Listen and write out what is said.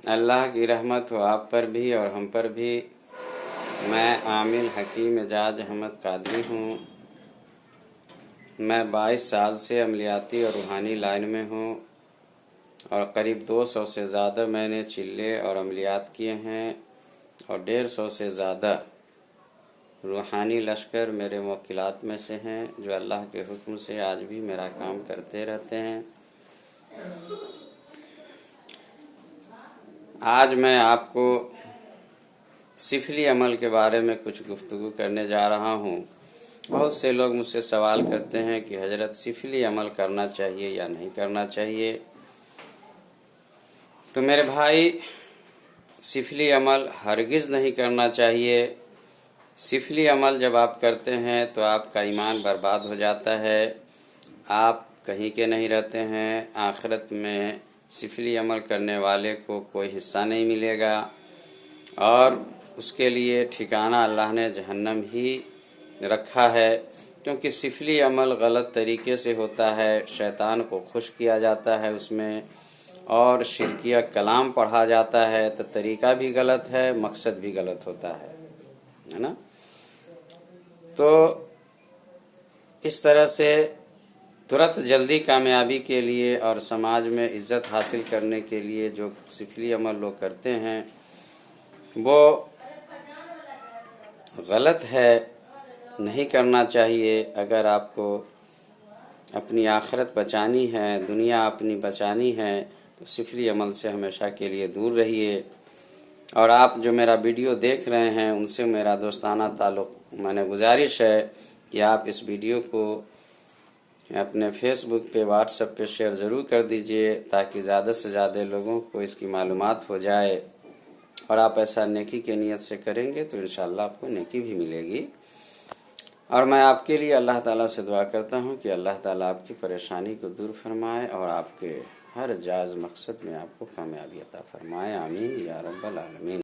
اللہ کی رحمت ہو آپ پر بھی اور ہم پر بھی۔ میں عامل حکیم اعجاز احمد قادری ہوں۔ میں 22 سال سے عملیاتی اور روحانی لائن میں ہوں اور قریب 200 سے زیادہ میں نے چلے اور عملیات کیے ہیں اور 150 سے زیادہ روحانی لشکر میرے موکلات میں سے ہیں جو اللہ کے حکم سے آج بھی میرا کام کرتے رہتے ہیں۔ آج میں آپ کو سفلی عمل کے بارے میں کچھ گفتگو کرنے جا رہا ہوں۔ بہت سے لوگ مجھ سے سوال کرتے ہیں کہ حضرت سفلی عمل کرنا چاہیے یا نہیں کرنا چاہیے۔ تو میرے بھائی، سفلی عمل ہرگز نہیں کرنا چاہیے۔ سفلی عمل جب آپ کرتے ہیں تو آپ کا ایمان برباد ہو جاتا ہے، آپ کہیں کے نہیں رہتے ہیں۔ آخرت میں سفلی عمل کرنے والے کو کوئی حصہ نہیں ملے گا اور اس کے لیے ٹھکانہ اللہ نے جہنم ہی رکھا ہے، کیونکہ سفلی عمل غلط طریقے سے ہوتا ہے، شیطان کو خوش کیا جاتا ہے اس میں، اور شرکیہ کلام پڑھا جاتا ہے، تو طریقہ بھی غلط ہے، مقصد بھی غلط ہوتا ہے نا۔ تو اس طرح سے ترت جلدی کامیابی کے لیے اور سماج میں عزت حاصل کرنے کے لیے جو سفلی عمل لوگ کرتے ہیں وہ غلط ہے، نہیں کرنا چاہیے۔ اگر آپ کو اپنی آخرت بچانی ہے، دنیا اپنی بچانی ہے، تو سفلی عمل سے ہمیشہ کے لیے دور رہیے۔ اور آپ جو میرا ویڈیو دیکھ رہے ہیں ان سے میرا دوستانہ تعلق میں نے گزارش ہے کہ آپ اس ویڈیو کو اپنے فیس بک پہ، واٹس ایپ پہ شیئر ضرور کر دیجئے تاکہ زیادہ سے زیادہ لوگوں کو اس کی معلومات ہو جائے، اور آپ ایسا نیکی کے نیت سے کریں گے تو انشاءاللہ آپ کو نیکی بھی ملے گی۔ اور میں آپ کے لیے اللہ تعالیٰ سے دعا کرتا ہوں کہ اللہ تعالیٰ آپ کی پریشانی کو دور فرمائے اور آپ کے ہر جائز مقصد میں آپ کو کامیابی عطا فرمائے۔ آمین یا رب العالمین۔